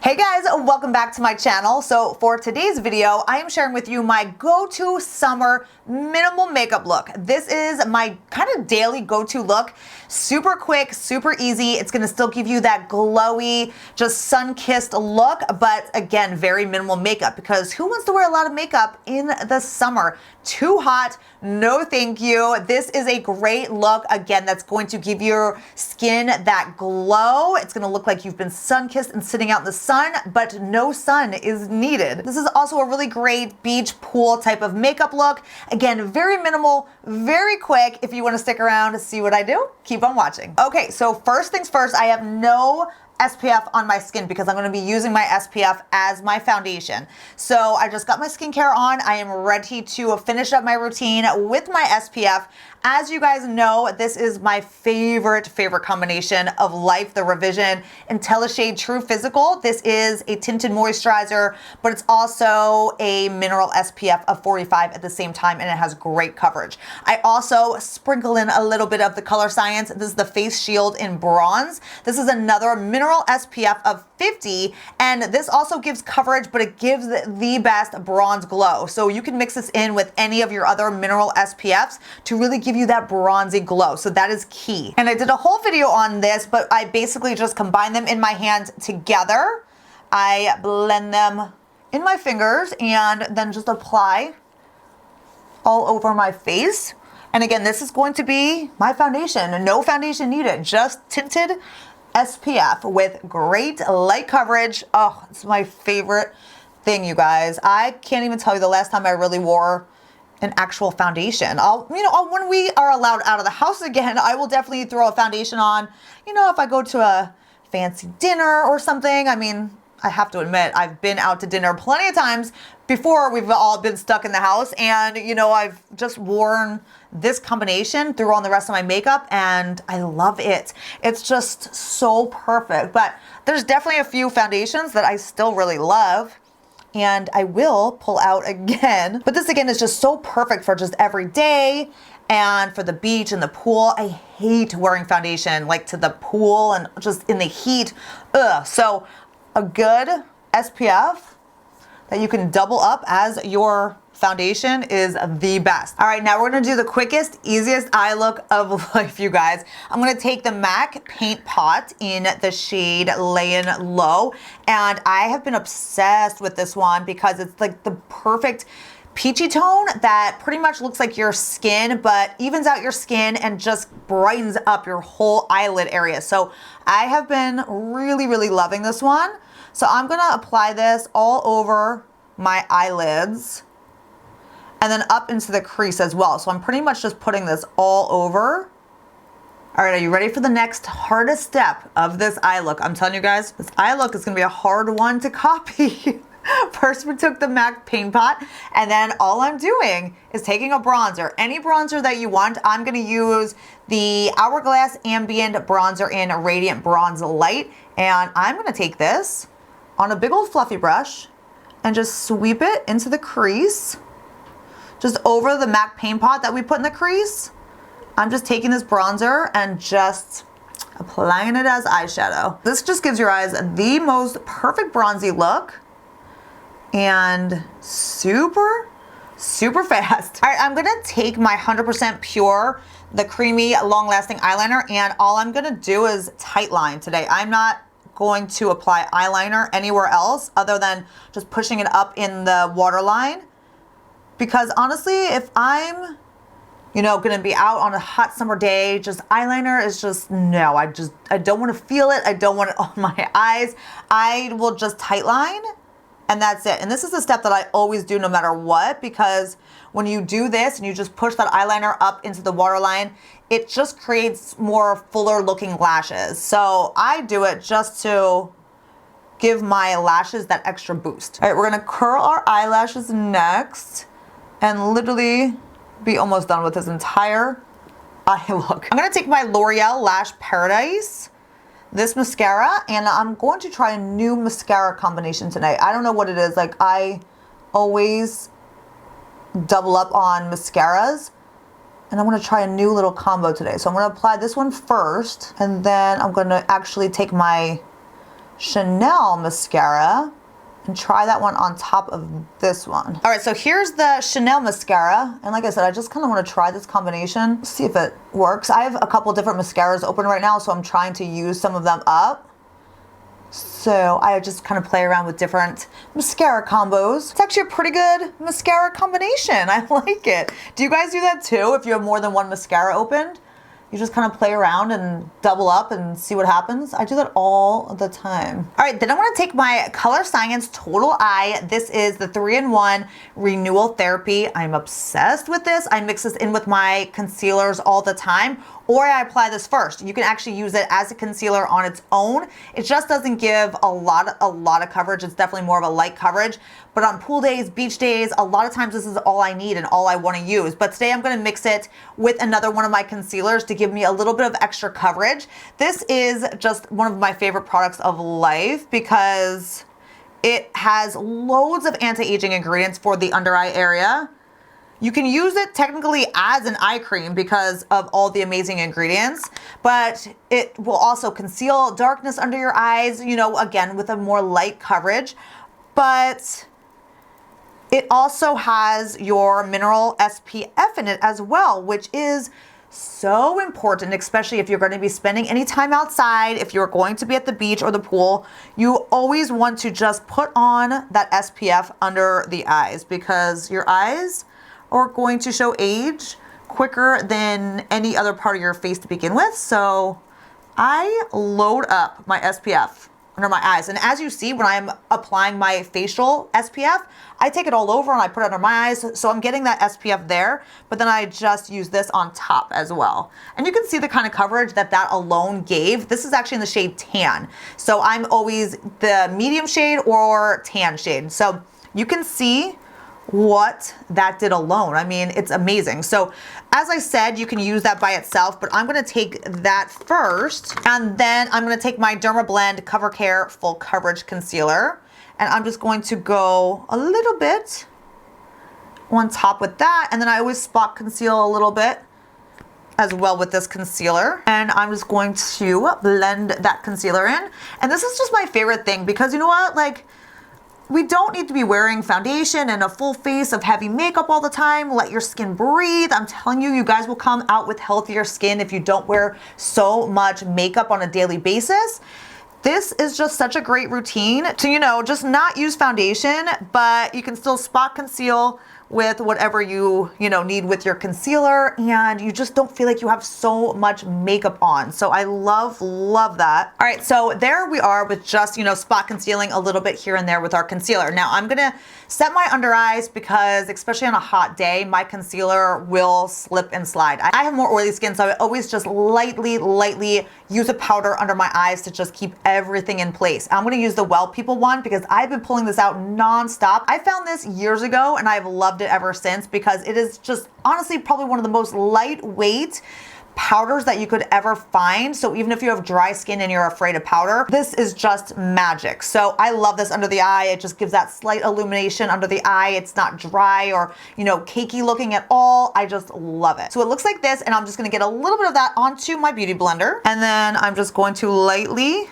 Hey guys, welcome back to my channel. So for today's video, I am sharing with you my go-to summer minimal makeup look. This is my kind of daily go-to look. Super quick, super easy. It's gonna still give you that glowy, just sun-kissed look, but again, very minimal makeup because who wants to wear a lot of makeup in the summer? Too hot, no thank you. This is a great look, again, that's going to give your skin that glow. It's gonna look like you've been sun-kissed and sitting out in the sun, but no sun is needed. This is also a really great beach pool type of makeup look. Again, very minimal, very quick. If you wanna stick around to see what I do, keep on watching. Okay, so first things first, I have no SPF on my skin because I'm going to be using my SPF as my foundation. So I just got my skincare on. I am ready to finish up my routine with my SPF. As you guys know, this is my favorite combination of life, the Revision IntelliShade True Physical. This is a tinted moisturizer, but it's also a mineral SPF of 45 at the same time, and it has great coverage. I also sprinkle in a little bit of the Color Science. This is the Face Shield in Bronze. This is another mineral SPF of 50, and this also gives coverage, but it gives the best bronze glow. So you can mix this in with any of your other mineral SPFs to really give you that bronzy glow. So that is key. And I did a whole video on this, but I basically just combine them in my hands together. I blend them in my fingers and then just apply all over my face. And again, this is going to be my foundation. No foundation needed, just tinted SPF with great light coverage. Oh, it's my favorite thing, you guys. I can't even tell you the last time I really wore an actual foundation. When we are allowed out of the house again, I will definitely throw a foundation on. If I go to a fancy dinner or something. I mean, I have to admit, I've been out to dinner plenty of times before we've all been stuck in the house, and I've just worn this combination through on the rest of my makeup, and I love it. It's just so perfect. But there's definitely a few foundations that I still really love, and I will pull out again. But this again is just so perfect for just every day and for the beach and the pool. I hate wearing foundation like to the pool and just in the heat. Ugh. So a good SPF that you can double up as your foundation is the best. All right, now we're gonna do the quickest, easiest eye look of life, you guys. I'm gonna take the MAC Paint Pot in the shade Layin Low, and I have been obsessed with this one because it's like the perfect peachy tone that pretty much looks like your skin, but evens out your skin and just brightens up your whole eyelid area. So I have been really, really loving this one. So I'm gonna apply this all over my eyelids and then up into the crease as well. So I'm pretty much just putting this all over. All right, are you ready for the next hardest step of this eye look? I'm telling you guys, this eye look is gonna be a hard one to copy. First, we took the MAC Paint Pot, and then all I'm doing is taking a bronzer, any bronzer that you want. I'm gonna use the Hourglass Ambient Bronzer in Radiant Bronze Light, and I'm gonna take this on a big old fluffy brush and just sweep it into the crease, just over the MAC Paint Pot that we put in the crease. I'm just taking this bronzer and just applying it as eyeshadow. This just gives your eyes the most perfect bronzy look and super fast. All right, I'm gonna take my 100% Pure, the creamy, long-lasting eyeliner, and all I'm gonna do is tight line today. I'm not going to apply eyeliner anywhere else other than just pushing it up in the waterline, because honestly, if I'm gonna be out on a hot summer day, just eyeliner is just, no, I don't want to feel it. I don't want it on my eyes. I will just tight line, and that's it. And this is a step that I always do no matter what, because when you do this and you just push that eyeliner up into the waterline, it just creates more fuller looking lashes. So I do it just to give my lashes that extra boost. All right, we're gonna curl our eyelashes next and literally be almost done with this entire eye look. I'm gonna take my L'Oreal Lash Paradise, this mascara, and I'm going to try a new mascara combination tonight. I don't know what it is. Like, I always double up on mascaras, and I'm gonna try a new little combo today. So I'm gonna apply this one first, and then I'm gonna actually take my Chanel mascara and try that one on top of this one. All right, so here's the Chanel mascara. And like I said, I just kind of want to try this combination, see if it works. I have a couple different mascaras open right now, so I'm trying to use some of them up. So I just kind of play around with different mascara combos. It's actually a pretty good mascara combination. I like it. Do you guys do that too? If you have more than one mascara opened, you just kind of play around and double up and see what happens. I do that all the time. All right, then I'm gonna take my Color Science Total Eye. This is the 3-in-1 Renewal Therapy. I'm obsessed with this. I mix this in with my concealers all the time, or I apply this first. You can actually use it as a concealer on its own. It just doesn't give a lot of coverage. It's definitely more of a light coverage. But on pool days, beach days, a lot of times this is all I need and all I want to use. But today I'm going to mix it with another one of my concealers to give me a little bit of extra coverage. This is just one of my favorite products of life because it has loads of anti-aging ingredients for the under eye area. You can use it technically as an eye cream because of all the amazing ingredients, but it will also conceal darkness under your eyes, you know, again, with a more light coverage. But it also has your mineral SPF in it as well, which is so important, especially if you're going to be spending any time outside, if you're going to be at the beach or the pool. You always want to just put on that SPF under the eyes because your eyes are going to show age quicker than any other part of your face to begin with. So I load up my SPF under my eyes. And as you see, when I'm applying my facial SPF, I take it all over and I put it under my eyes. So I'm getting that SPF there, but then I just use this on top as well. And you can see the kind of coverage that that alone gave. This is actually in the shade Tan. So I'm always the medium shade or tan shade. So you can see what that did alone. I mean, it's amazing. So as I said, you can use that by itself, but I'm going to take that first, and then I'm going to take my Dermablend Cover Care Full Coverage Concealer, and I'm just going to go a little bit on top with that, and then I always spot conceal a little bit as well with this concealer, and I'm just going to blend that concealer in. And this is just my favorite thing because you know what, like, we don't need to be wearing foundation and a full face of heavy makeup all the time. Let your skin breathe. I'm telling you, you guys will come out with healthier skin if you don't wear so much makeup on a daily basis. This is just such a great routine to, you know, just not use foundation, but you can still spot conceal with whatever you need with your concealer, and you just don't feel like you have so much makeup on. So I love that. All right, so there we are with just, spot concealing a little bit here and there with our concealer. Now I'm gonna set my under eyes because especially on a hot day, my concealer will slip and slide. I have more oily skin, so I always just lightly use a powder under my eyes to just keep everything in place. I'm gonna use the Well People one because I've been pulling this out nonstop. I found this years ago and I've loved it ever since because it is just honestly probably one of the most lightweight powders that you could ever find. So even if you have dry skin and you're afraid of powder, this is just magic. So I love this under the eye. It just gives that slight illumination under the eye. It's not dry or, cakey looking at all. I just love it. So it looks like this, and I'm just gonna get a little bit of that onto my beauty blender. And then I'm just going to lightly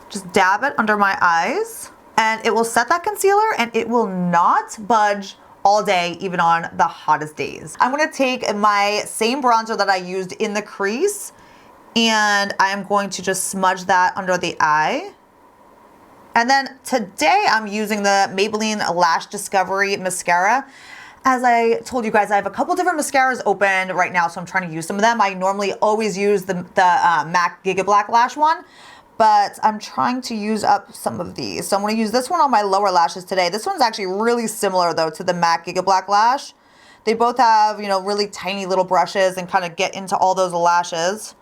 just dab it under my eyes, and it will set that concealer and it will not budge all day, even on the hottest days. I'm gonna take my same bronzer that I used in the crease, and I'm going to just smudge that under the eye. And then today I'm using the Maybelline Lash Discovery Mascara. As I told you guys, I have a couple different mascaras open right now, so I'm trying to use some of them. I normally always use the MAC Giga Black Lash one, but I'm trying to use up some of these. So I'm gonna use this one on my lower lashes today. This one's actually really similar though to the MAC Giga Black Lash. They both have, really tiny little brushes and kind of get into all those lashes.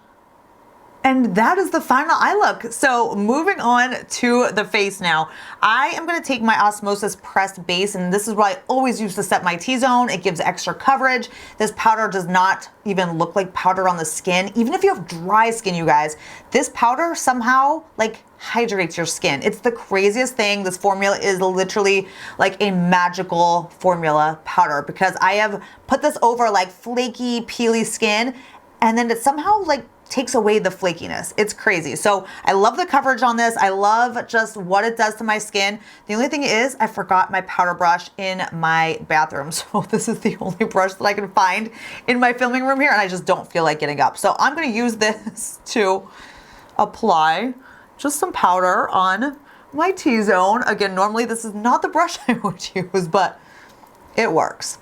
And that is the final eye look. So moving on to the face now. I am gonna take my Osmosis Pressed Base, and this is what I always use to set my T-zone. It gives extra coverage. This powder does not even look like powder on the skin. Even if you have dry skin, you guys, this powder somehow hydrates your skin. It's the craziest thing. This formula is literally like a magical formula powder because I have put this over flaky, peely skin, and then it somehow takes away the flakiness. It's crazy. So I love the coverage on this. I love just what it does to my skin. The only thing is I forgot my powder brush in my bathroom. So this is the only brush that I can find in my filming room here, and I just don't feel like getting up. So I'm gonna use this to apply just some powder on my T-zone. Again, normally this is not the brush I would use, but it works.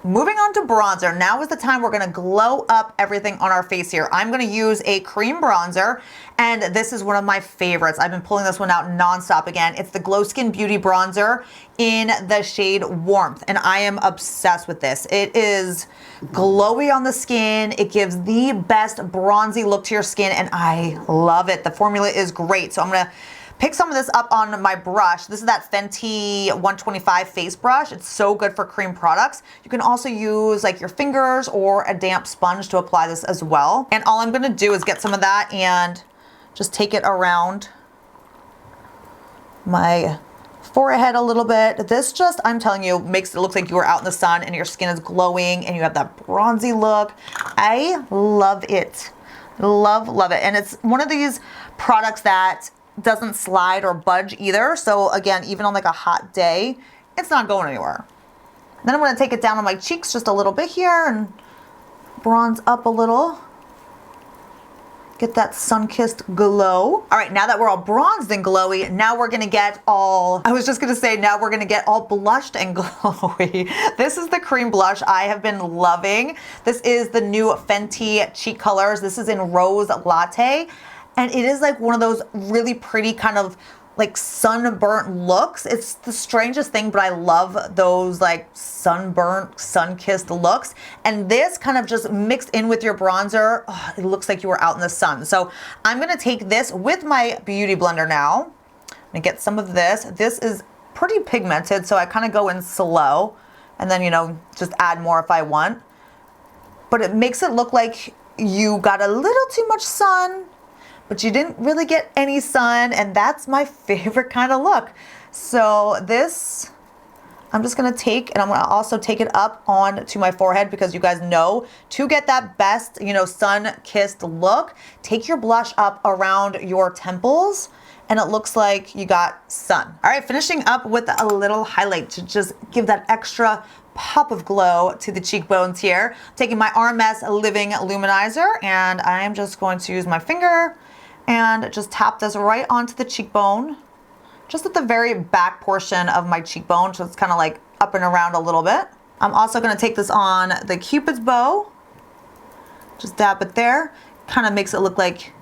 Moving on to bronzer. Now is the time we're gonna glow up everything on our face here. I'm gonna use a cream bronzer, and this is one of my favorites. I've been pulling this one out nonstop again. It's the Glow Skin Beauty Bronzer in the shade Warmth, and I am obsessed with this. It is glowy on the skin. It gives the best bronzy look to your skin, and I love it. The formula is great. So I'm gonna pick some of this up on my brush. This is that Fenty 125 face brush. It's so good for cream products. You can also use like your fingers or a damp sponge to apply this as well. And all I'm gonna do is get some of that and just take it around my forehead a little bit. This just, I'm telling you, makes it look like you are out in the sun and your skin is glowing and you have that bronzy look. I love it. Love, love it. And it's one of these products that doesn't slide or budge either. So again, even on like a hot day, it's not going anywhere. Then I'm gonna take it down on my cheeks just a little bit here and bronze up a little. Get that sun-kissed glow. All right, now that we're all bronzed and glowy, now we're gonna get all, I was just gonna say, now we're gonna get all blushed and glowy. This is the cream blush I have been loving. This is the new Fenty cheek colors. This is in Rose Latte. And it is like one of those really pretty kind of like sunburnt looks. It's the strangest thing, but I love those like sunburnt, sun-kissed looks. And this kind of just mixed in with your bronzer, oh, it looks like you were out in the sun. So I'm gonna take this with my beauty blender now. I'm gonna get some of this. This is pretty pigmented, so I kind of go in slow and then, you know, just add more if I want. But it makes it look like you got a little too much sun, but you didn't really get any sun, and that's my favorite kind of look. So this, I'm just gonna take, and I'm gonna also take it up onto my forehead because you guys know, to get that best, you know, sun-kissed look, take your blush up around your temples, and it looks like you got sun. All right, finishing up with a little highlight to just give that extra pop of glow to the cheekbones here. Taking my RMS Living Luminizer, and I am just going to use my finger and just tap this right onto the cheekbone, just at the very back portion of my cheekbone, so it's kind of like up and around a little bit. I'm also gonna take this on the Cupid's bow, just dab it there. Kind of makes it look like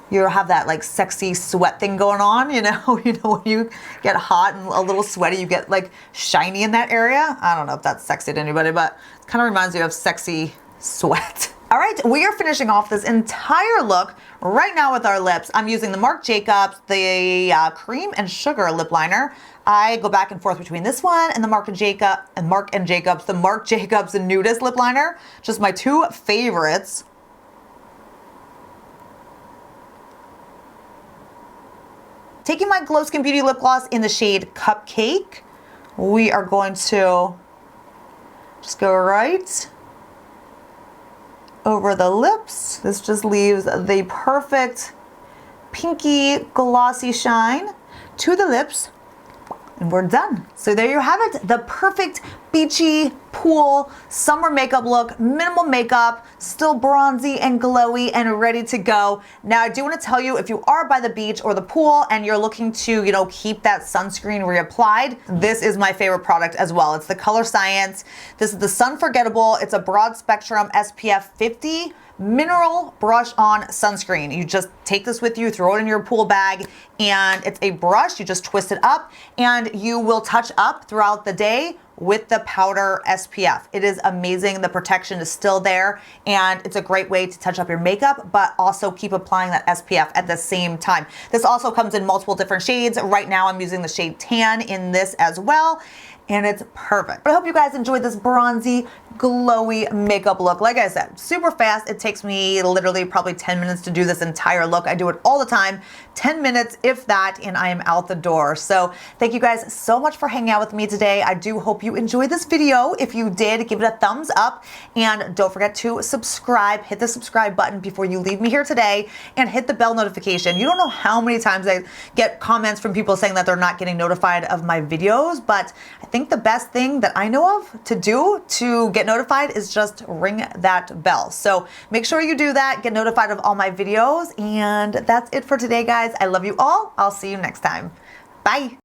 you have that like sexy sweat thing going on, you know? You know, when you get hot and a little sweaty, you get like shiny in that area. I don't know if that's sexy to anybody, but it kind of reminds you of sexy sweat. All right, we are finishing off this entire look right now with our lips. I'm using the Marc Jacobs, the Cream and Sugar lip liner. I go back and forth between this one and the Marc Jacobs, the Nudist lip liner. Just my two favorites. Taking my Glow Skin Beauty lip gloss in the shade Cupcake, we are going to just go right over the lips. This just leaves the perfect pinky glossy shine to the lips, and we're done. So there you have it, the perfect beachy pool summer makeup look, minimal makeup, still bronzy and glowy and ready to go. Now I do want to tell you, if you are by the beach or the pool and you're looking to, you know, keep that sunscreen reapplied, this is my favorite product as well. It's the Color Science. This is the Sun Forgettable. It's a broad spectrum SPF 50 mineral brush on sunscreen. You just take this with you, throw it in your pool bag, and it's a brush. You just twist it up and you will touch up throughout the day with the powder SPF. It is amazing. The protection is still there, and it's a great way to touch up your makeup, but also keep applying that SPF at the same time. This also comes in multiple different shades. Right now I'm using the shade Tan in this as well. and it's perfect. But I hope you guys enjoyed this bronzy, glowy makeup look. Like I said, super fast. It takes me literally probably 10 minutes to do this entire look. I do it all the time, 10 minutes if that, and I am out the door. So thank you guys so much for hanging out with me today. I do hope you enjoyed this video. If you did, give it a thumbs up, and don't forget to subscribe. Hit the subscribe button before you leave me here today, and hit the bell notification. You don't know how many times I get comments from people saying that they're not getting notified of my videos, but I think the best thing that I know of to do to get notified is just ring that bell. So make sure you do that, get notified of all my videos, and that's it for today, guys. I love you all. I'll see you next time. Bye.